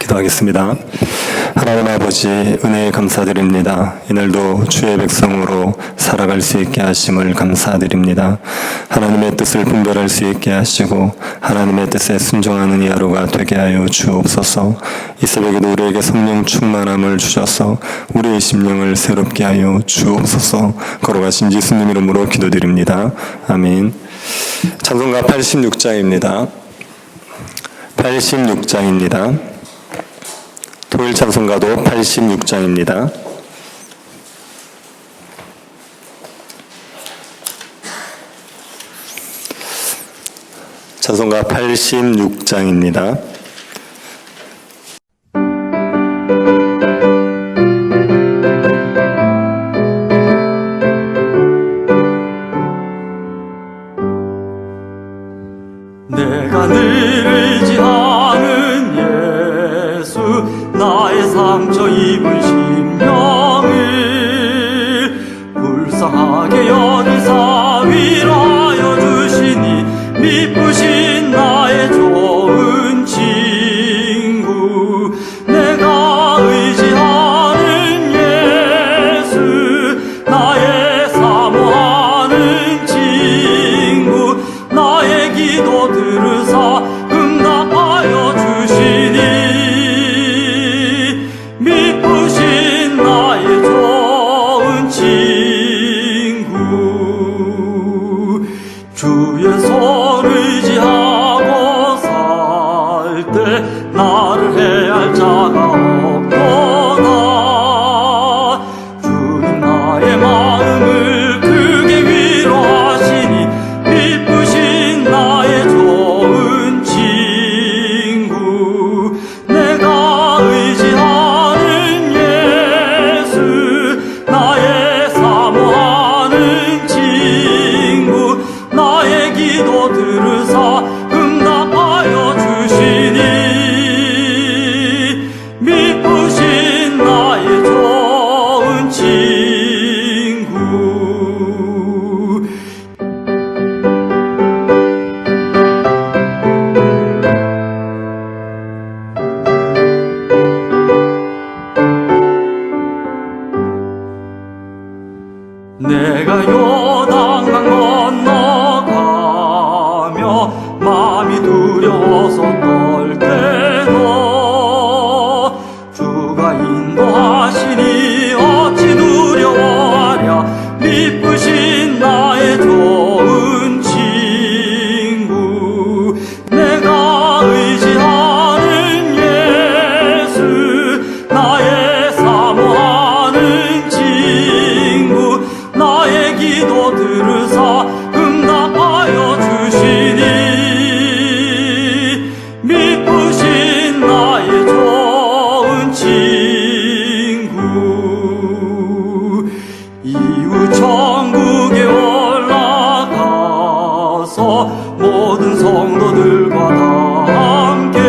기도하겠습니다. 하나님 아버지, 은혜에 감사드립니다. 이날도 주의 백성으로 살아갈 수 있게 하심을 감사드립니다. 하나님의 뜻을 분별할 수 있게 하시고 하나님의 뜻에 순종하는 이 하루가 되게 하여 주옵소서. 이 새벽에도 우리에게 성령 충만함을 주셔서 우리의 심령을 새롭게 하여 주옵소서. 걸어가신 예수님 이름으로 기도드립니다. 아멘. 찬송가 86장입니다. 86장입니다. 토요일 찬송가도 86장입니다. 찬송가 86장입니다. 내가 늘 의지하는 예수, 나의 상처 입은 심령을 불쌍하게 여기사 위로하여 주시니 미쁘신 나의 좋은 친구. 내가 의지하는 예수, 나의 사모하는 친구. 나의 기도 들으사 응답하여 주시니 미쁘신 나의 좋은 친구. 주의 손 의지하고 살 때 나를 해할 자가 없도다. 주님 나의 마음을 크게 위로하시니 미쁘신 나의 좋은 친구. 내가 의지하는 예수, 나의 사모하는 친구. 나의 기도 들으사 응답하여 주시니 미쁘신 나의 좋은 친구. 내가 요단강 건너가며 마음이 두려워서 떨 때도 주가 인도하시니 어찌 두려워하랴. 미쁘신 나의 좋은 친구. 내가 의지하는 예수, 나의 사모하는 친구. 나의 기도 들으사 응답하여 주시니 미쁘신 나의 좋은 친구. 이후 천국에 올라가서 모든 성도들과 다 함께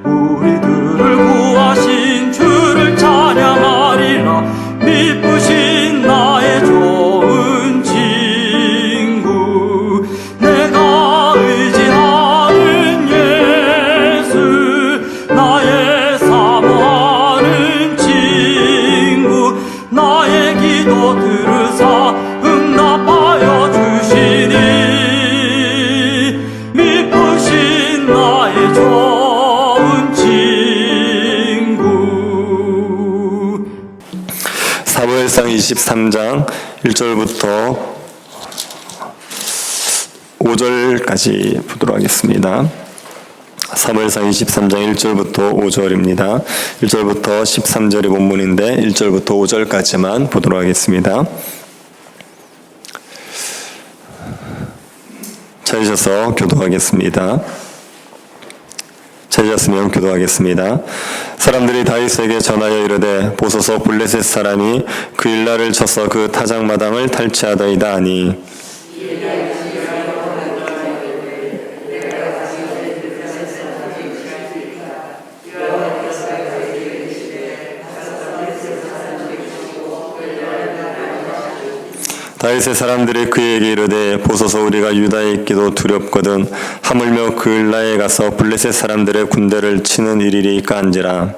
우리들을 구하신 주를 찬양하리라. 미쁘신 나의 좋은 친구. 내가 의지하는 예수, 나의 사모하는 친구. 나의 기도 들으사 응답하여 주시니 미쁘신 나의 좋은 친구. 사무엘상 23장 1절부터 5절까지 보도록 하겠습니다. 사무엘상 23장 1절부터 5절입니다. 1절부터 13절이 본문인데 1절부터 5절까지만 보도록 하겠습니다. 찾으셔서 교도하겠습니다. 찾으셨으면 교도하겠습니다. 사람들이 다윗에게 전하여 이르되 보소서 블레셋 사람이 그 일날을 쳐서 그 타작마당을 탈취하더이다 하니 다윗의 사람들이 그에게 이르되 보소서 우리가 유다에 있기도 두렵거든 하물며 그을라에 가서 블레셋 사람들의 군대를 치는 일이리까 한지라.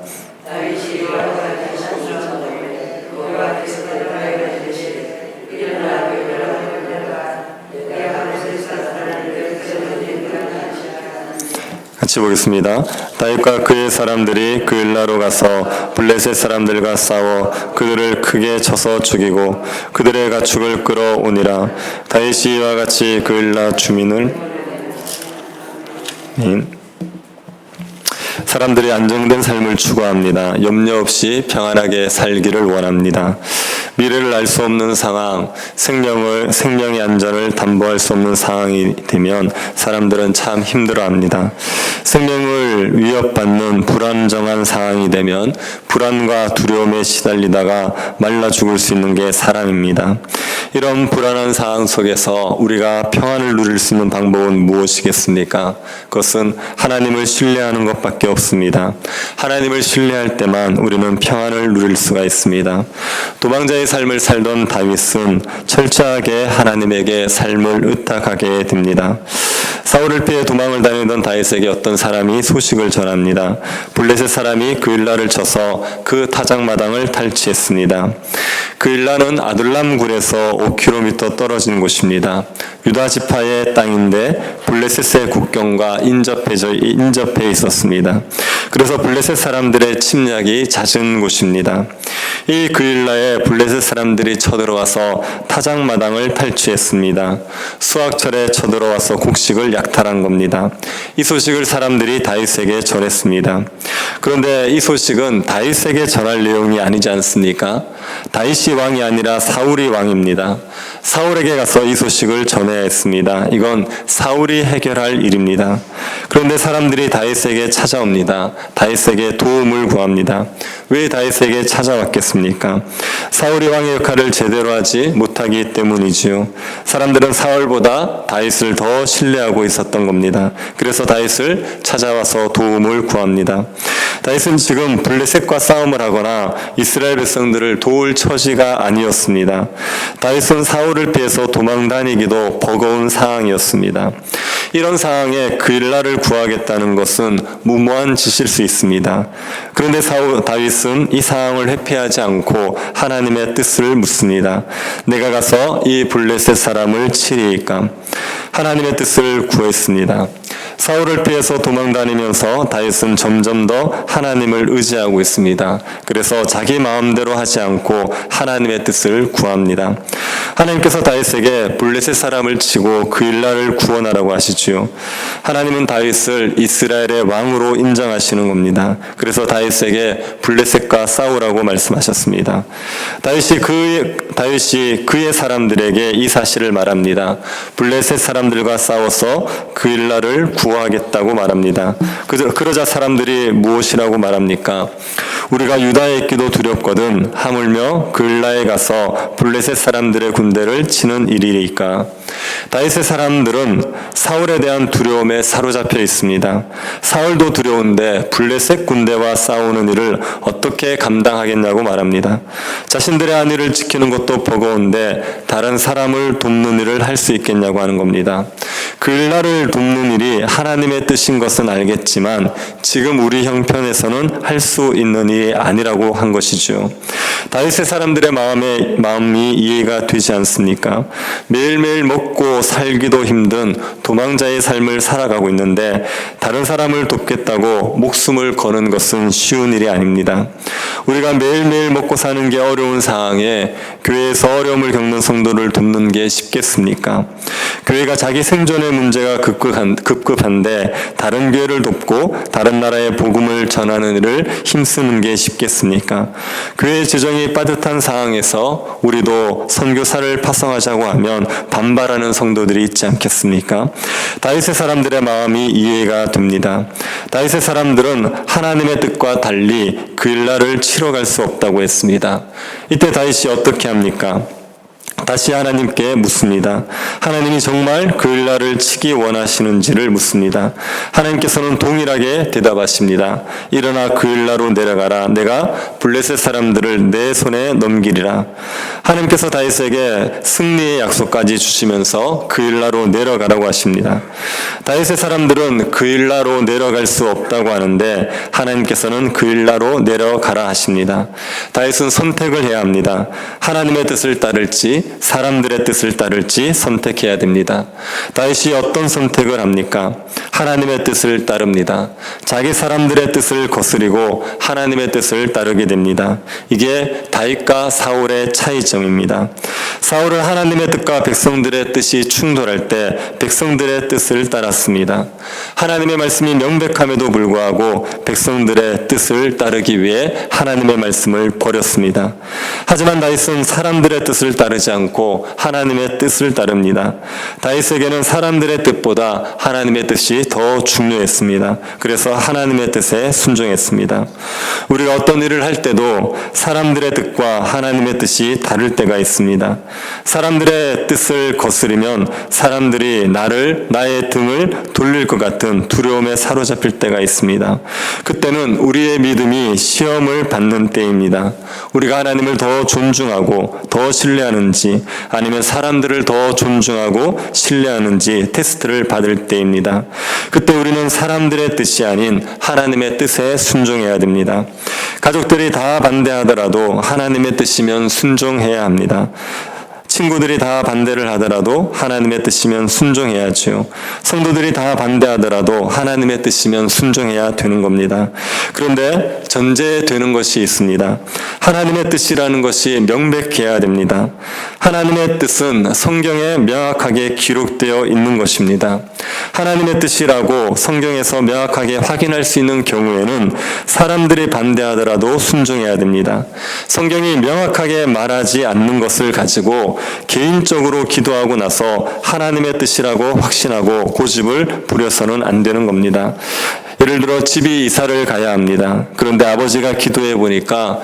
같이 보겠습니다. 다윗과 그의 사람들이 그을라로 가서 블레셋 사람들과 싸워 그들을 크게 쳐서 죽이고 그들의 가축을 끌어오니라. 다윗이 이와 같이 그을라 주민을 사람들이 안정된 삶을 추구합니다. 염려 없이 평안하게 살기를 원합니다. 미래를 알 수 없는 상황, 생명의 안전을 담보할 수 없는 상황이 되면 사람들은 참 힘들어합니다. 생명을 위협받는 불안정한 상황이 되면 불안과 두려움에 시달리다가 말라 죽을 수 있는 게 사람입니다. 이런 불안한 상황 속에서 우리가 평안을 누릴 수 있는 방법은 무엇이겠습니까? 그것은 하나님을 신뢰하는 것밖에 없습니다. 하나님을 신뢰할 때만 우리는 평안을 누릴 수가 있습니다. 도망자의 삶을 살던 다윗은 철저하게 하나님에게 삶을 의탁하게 됩니다. 사울을 피해 도망을 다니던 다윗에게 어떤 사람이 소식을 전합니다. 블레셋 사람이 그일라를 쳐서 그 타작마당을 탈취했습니다. 그일라는 아둘람 굴에서 5km 떨어진 곳입니다. 유다 지파의 땅인데 블레셋의 국경과 인접해 있었습니다. 그래서 블레셋 사람들의 침략이 잦은 곳입니다. 이 그일라에 블레셋 사람들이 쳐들어와서 타작마당을 탈취했습니다. 수확철에 쳐들어와서 곡식을 약탈한 겁니다. 이 소식을 사람들이 다윗에게 전했습니다. 그런데 이 소식은 다윗에게 전할 내용이 아니지 않습니까? 다윗이 왕이 아니라 사울이 왕입니다. 사울에게 가서 이 소식을 전해야 했습니다. 이건 사울이 해결할 일입니다. 그런데 사람들이 다윗에게 찾아옵니다. 다윗에게 도움을 구합니다. 왜 다윗에게 찾아왔겠습니까? 사울이 왕의 역할을 제대로 하지 못하기 때문이지요. 사람들은 사울보다 다윗을 더 신뢰하고 있었던 겁니다. 그래서 다윗을 찾아와서 도움을 구합니다. 다윗은 지금 블레셋과 싸움을 하거나 이스라엘 백성들을 도울 처지가 아니었습니다. 다윗은 사울을 피해서 도망 다니기도 버거운 상황이었습니다. 이런 상황에 그일라를 구하겠다는 것은 무모한 짓일 수 있습니다. 그런데 다윗은 이 상황을 회피하지 않고 하나님의 뜻을 묻습니다. 내가 가서 이 블레셋 사람을 치리이까? 하나님의 뜻을 구했습니다. 사울을 피해서 도망다니면서 다윗은 점점 더 하나님을 의지하고 있습니다. 그래서 자기 마음대로 하지 않고 하나님의 뜻을 구합니다. 하나님께서 다윗에게 블레셋 사람을 치고 그일라를 구원하라고 하시지요. 하나님은 다윗을 이스라엘의 왕으로 인정하시는 겁니다. 그래서 다윗에게 블레셋과 싸우라고 말씀하셨습니다. 다윗이 그의 사람들에게 이 사실을 말합니다. 블레셋 사람들과 싸워서 그일라를 구하겠다고 말합니다. 그러자 사람들이 무엇이라고 말합니까? 우리가 유다에 있기도 두렵거든 하물며 그일라에 가서 블레셋 사람들의 군대를 치는 일이니까. 다윗의 사람들은 사울에 대한 두려움에 사로잡혀 있습니다. 사울도 두려운데 블레셋 군대와 싸우는 일을 어떻게 감당하겠냐고 말합니다. 자신들의 안위를 지키는 것도 버거운데 다른 사람을 돕는 일을 할 수 있겠냐고 하는 겁니다. 그일라를 돕는 일이 하나님의 뜻인 것은 알겠지만 지금 우리 형편에서는 할 수 있는 일이 아니라고 한 것이죠. 다윗의 사람들의 마음이 이해가 되지 않습니까? 매일매일 먹고 살기도 힘든 도망자의 삶을 살아가고 있는데 다른 사람을 돕겠다고 목숨을 거는 것은 쉬운 일이 아닙니다. 우리가 매일매일 먹고 사는 게 어려운 상황에 교회에서 어려움을 겪는 성도를 돕는 게 쉽겠습니까? 교회가 자기 생존의 문제가 급급한데 다른 교회를 돕고 다른 나라의 복음을 전하는 일을 힘쓰는 게 쉽겠습니까? 교회의 재정이 빠듯한 상황에서 우리도 선교사를 파송하자고 하면 반발하는 성도들이 있지 않겠습니까? 다윗의 사람들의 마음이 이해가 됩니다. 다윗의 사람들은 하나님의 뜻과 달리 그일라를 치러 갈 수 없다고 했습니다. 이때 다윗이 어떻게 합니까? 다시 하나님께 묻습니다. 하나님이 정말 그 일날을 치기 원하시는지를 묻습니다. 하나님께서는 동일하게 대답하십니다. 일어나 그 일날로 내려가라. 내가 블레셋 사람들을 내 손에 넘기리라. 하나님께서 다윗에게 승리의 약속까지 주시면서 그 일날로 내려가라고 하십니다. 다윗의 사람들은 그 일날로 내려갈 수 없다고 하는데 하나님께서는 그 일날로 내려가라 하십니다. 다윗은 선택을 해야 합니다. 하나님의 뜻을 따를지 사람들의 뜻을 따를지 선택해야 됩니다. 다윗이 어떤 선택을 합니까? 하나님의 뜻을 따릅니다. 자기 사람들의 뜻을 거스리고 하나님의 뜻을 따르게 됩니다. 이게 다윗과 사울의 차이점입니다. 사울은 하나님의 뜻과 백성들의 뜻이 충돌할 때 백성들의 뜻을 따랐습니다. 하나님의 말씀이 명백함에도 불구하고 백성들의 뜻을 따르기 위해 하나님의 말씀을 버렸습니다. 하지만 다윗은 사람들의 뜻을 따르지 않고 하나님의 뜻을 따릅니다. 다윗에게는 사람들의 뜻보다 하나님의 뜻이 더 중요했습니다. 그래서 하나님의 뜻에 순종했습니다. 우리가 어떤 일을 할 때도 사람들의 뜻과 하나님의 뜻이 다를 때가 있습니다. 사람들의 뜻을 거스르면 사람들이 나의 등을 돌릴 것 같은 두려움에 사로잡힐 때가 있습니다. 그때는 우리의 믿음이 시험을 받는 때입니다. 우리가 하나님을 더 존중하고 더 신뢰하는지 아니면 사람들을 더 존중하고 신뢰하는지 테스트를 받을 때입니다. 그때 우리는 사람들의 뜻이 아닌 하나님의 뜻에 순종해야 됩니다. 가족들이 다 반대하더라도 하나님의 뜻이면 순종해야 합니다. 친구들이 다 반대를 하더라도 하나님의 뜻이면 순종해야죠. 성도들이 다 반대하더라도 하나님의 뜻이면 순종해야 되는 겁니다. 그런데 전제되는 것이 있습니다. 하나님의 뜻이라는 것이 명백해야 됩니다. 하나님의 뜻은 성경에 명확하게 기록되어 있는 것입니다. 하나님의 뜻이라고 성경에서 명확하게 확인할 수 있는 경우에는 사람들이 반대하더라도 순종해야 됩니다. 성경이 명확하게 말하지 않는 것을 가지고 개인적으로 기도하고 나서 하나님의 뜻이라고 확신하고 고집을 부려서는 안 되는 겁니다. 예를 들어 집이 이사를 가야 합니다. 그런데 아버지가 기도해 보니까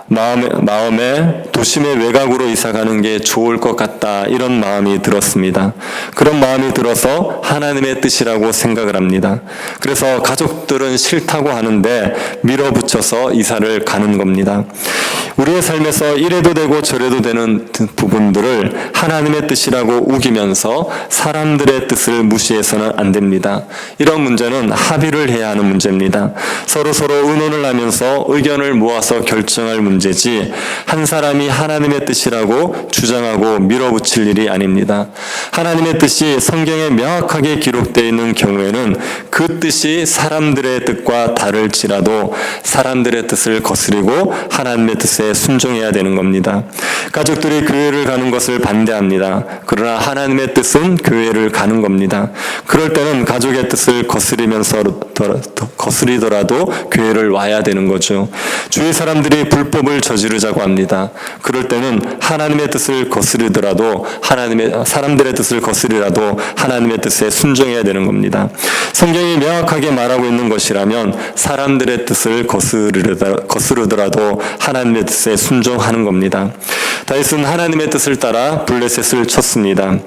마음에 도심의 외곽으로 이사가는 게 좋을 것 같다, 이런 마음이 들었습니다. 그런 마음이 들어서 하나님의 뜻이라고 생각을 합니다. 그래서 가족들은 싫다고 하는데 밀어붙여서 이사를 가는 겁니다. 우리의 삶에서 이래도 되고 저래도 되는 부분들을 하나님의 뜻이라고 우기면서 사람들의 뜻을 무시해서는 안 됩니다. 이런 문제는 합의를 해야 하는 문제입니다. 서로 의논을 하면서 의견을 모아서 결정할 문제지 한 사람이 하나님의 뜻이라고 주장하고 밀어붙일 일이 아닙니다. 하나님의 뜻이 성경에 명확하게 기록되어 있는 경우에는 그 뜻이 사람들의 뜻과 다를지라도 사람들의 뜻을 거스리고 하나님의 뜻에 순종해야 되는 겁니다. 가족들이 교회를 가는 것을 반대합니다. 그러나 하나님의 뜻은 교회를 가는 겁니다. 그럴 때는 가족의 뜻을 거스리더라도 교회를 와야 되는 거죠. 주위 사람들이 불법을 저지르자고 합니다. 그럴 때는 하나님의 뜻을 거스리더라도 사람들의 뜻을 거스리라도 하나님의 뜻에 순종해야 되는 겁니다. 성경이 명확하게 말하고 있는 것이라면 사람들의 뜻을 거스르더라도 하나님의 뜻에 순종하는 겁니다. 다윗은 하나님의 뜻을 따라 블레셋을 쳤습니다.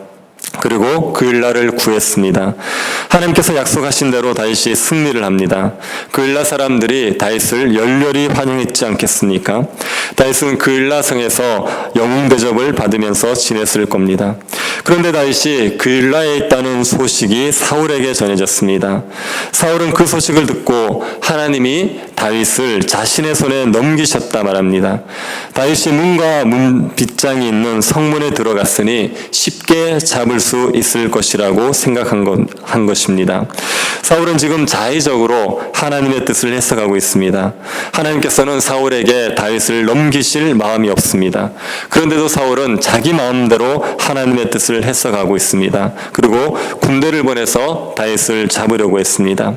그리고 그 일날을 구했습니다. 하나님께서 약속하신 대로 다윗이 승리를 합니다. 그 일라 사람들이 다윗을 열렬히 환영했지 않겠습니까? 다윗은 그 일라 성에서 영웅 대접을 받으면서 지냈을 겁니다. 그런데 다윗이 그 일라에 있다는 소식이 사울에게 전해졌습니다. 사울은 그 소식을 듣고 하나님이 다윗을 자신의 손에 넘기셨다 말합니다. 다윗이 문과 문 빗장이 있는 성문에 들어갔으니 쉽게 잡을 수 있을 것이라고 생각한 것입니다. 사울은 지금 자의적으로 하나님의 뜻을 해석하고 있습니다. 하나님께서는 사울에게 다윗을 넘기실 마음이 없습니다. 그런데도 사울은 자기 마음대로 하나님의 뜻을 해석하고 있습니다. 그리고 군대를 보내서 다윗을 잡으려고 했습니다.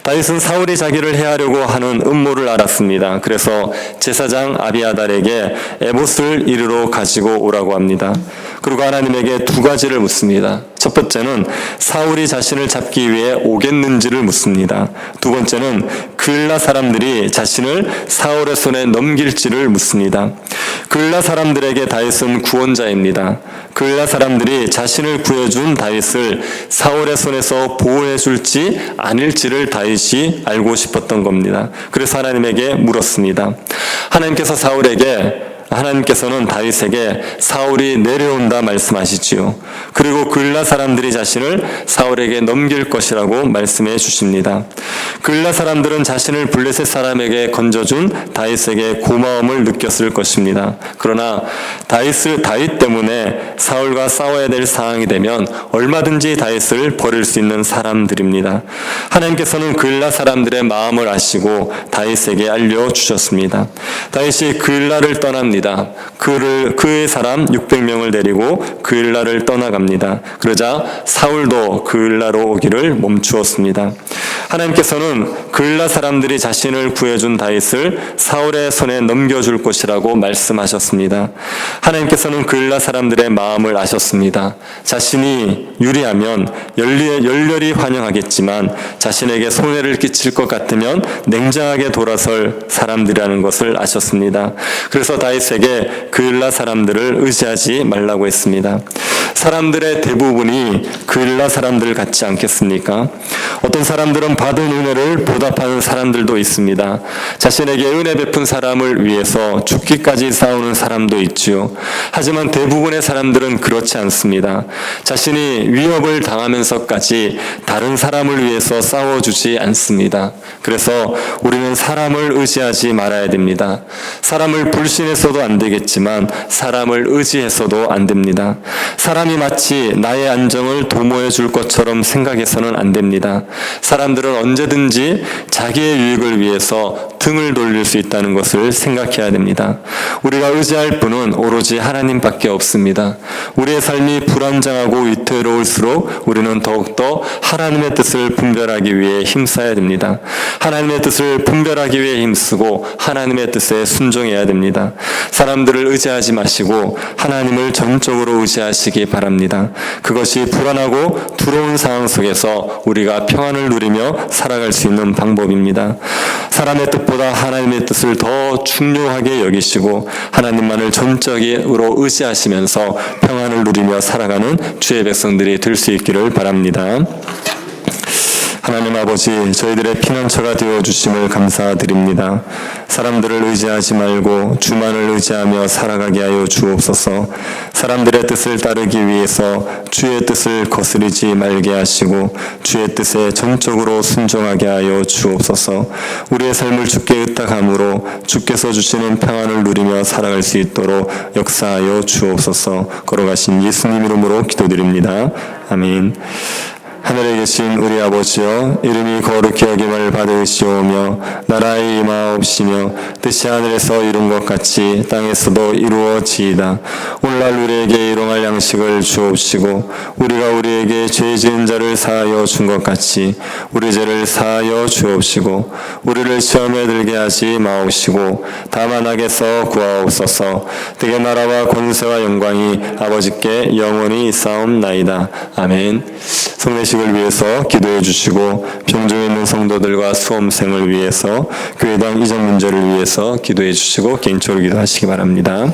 다윗은 사울이 자기를 해하려고 하는 음모를 알았습니다. 그래서 제사장 아비아달에게 에봇을 이리로 가지고 오라고 합니다. 그리고 하나님에게 두 가지를 묻습니다. 첫 번째는 사울이 자신을 잡기 위해 오겠는지를 묻습니다. 두 번째는 그을라 사람들이 자신을 사울의 손에 넘길지를 묻습니다. 그을라 사람들에게 다윗은 구원자입니다. 그을라 사람들이 자신을 구해준 다윗을 사울의 손에서 보호해 줄지 아닐지를 다윗이 알고 싶었던 겁니다. 그래서 하나님에게 물었습니다. 하나님께서는 다윗에게 사울이 내려온다 말씀하시지요. 그리고 그을라 사람들이 자신을 사울에게 넘길 것이라고 말씀해 주십니다. 그을라 사람들은 자신을 블레셋 사람에게 건져준 다윗에게 고마움을 느꼈을 것입니다. 그러나 다윗 때문에 사울과 싸워야 될 상황이 되면 얼마든지 다윗을 버릴 수 있는 사람들입니다. 하나님께서는 그을라 사람들의 마음을 아시고 다윗에게 알려주셨습니다. 다윗이 그을라를 떠납니다. 그의 사람 600명을 데리고 그을라를 떠나갑니다. 그러자 사울도 그을라로 오기를 멈추었습니다. 하나님께서는 그을라 사람들이 자신을 구해준 다윗을 사울의 손에 넘겨줄 것이라고 말씀하셨습니다. 하나님께서는 그을라 사람들의 마음을 아셨습니다. 자신이 유리하면 열렬히 환영하겠지만 자신에게 손해를 끼칠 것 같으면 냉정하게 돌아설 사람들이라는 것을 아셨습니다. 그래서 다윗에게 그을라 사람들을 의지하지 말라고 했습니다. 사람들의 대부분이 그을라 사람들 같지 않겠습니까? 어떤 사람들은 받은 은혜를 보답하는 사람들도 있습니다. 자신에게 은혜 베푼 사람을 위해서 죽기까지 싸우는 사람도 있지요. 하지만 대부분의 사람들은 그렇지 않습니다. 자신이 위협을 당하면서까지 다른 사람을 위해서 싸워주지 않습니다. 그래서 우리는 사람을 의지하지 말아야 됩니다. 사람을 불신해서도 안 되겠지만 사람을 의지해서도 안 됩니다. 사람이 마치 나의 안정을 도모해 줄 것처럼 생각해서는 안 됩니다. 사람들은 언제든지 자기의 유익을 위해서 등을 돌릴 수 있다는 것을 생각해야 됩니다. 우리가 의지할 분은 오로지 하나님밖에 없습니다. 우리의 삶이 불안정하고 위태로울수록 우리는 더욱더 하나님의 뜻을 분별하기 위해 힘써야 됩니다. 하나님의 뜻을 분별하기 위해 힘쓰고 하나님의 뜻에 순종해야 됩니다. 사람들을 의지하지 마시고 하나님을 전적으로 의지하시기 바랍니다. 그것이 불안하고 두려운 상황 속에서 우리가 평안을 누리며 살아갈 수 있는 방법입니다. 사람의 뜻보다 하나님의 뜻을 더 중요하게 여기시고 하나님만을 전적으로 의지하시면서 평안을 누리며 살아가는 주의 백성들이 될 수 있기를 바랍니다. 하나님 아버지, 저희들의 피난처가 되어주심을 감사드립니다. 사람들을 의지하지 말고 주만을 의지하며 살아가게 하여 주옵소서. 사람들의 뜻을 따르기 위해서 주의 뜻을 거스르지 말게 하시고 주의 뜻에 전적으로 순종하게 하여 주옵소서. 우리의 삶을 주께 의탁함으로 주께서 주시는 평안을 누리며 살아갈 수 있도록 역사하여 주옵소서. 걸어가신 예수님 이름으로 기도드립니다. 아멘. 하늘에 계신 우리 아버지여, 이름이 거룩히 여김을 받으시오며 나라의 임하옵시며 뜻이 하늘에서 이룬 것 같이 땅에서도 이루어지이다. 오늘날 우리에게 일용할 양식을 주옵시고 우리가 우리에게 죄 지은 자를 사하여 준 것 같이 우리 죄를 사하여 주옵시고 우리를 시험에 들게 하지 마옵시고 다만 악에서 구하옵소서. 되게 나라와 권세와 영광이 아버지께 영원히 있사옵나이다. 아멘. 성례식을 위해서 기도해 주시고 병중에 있는 성도들과 수험생을 위해서 교회당 이전 문제를 위해서 기도해 주시고 개인적으로 기도하시기 바랍니다.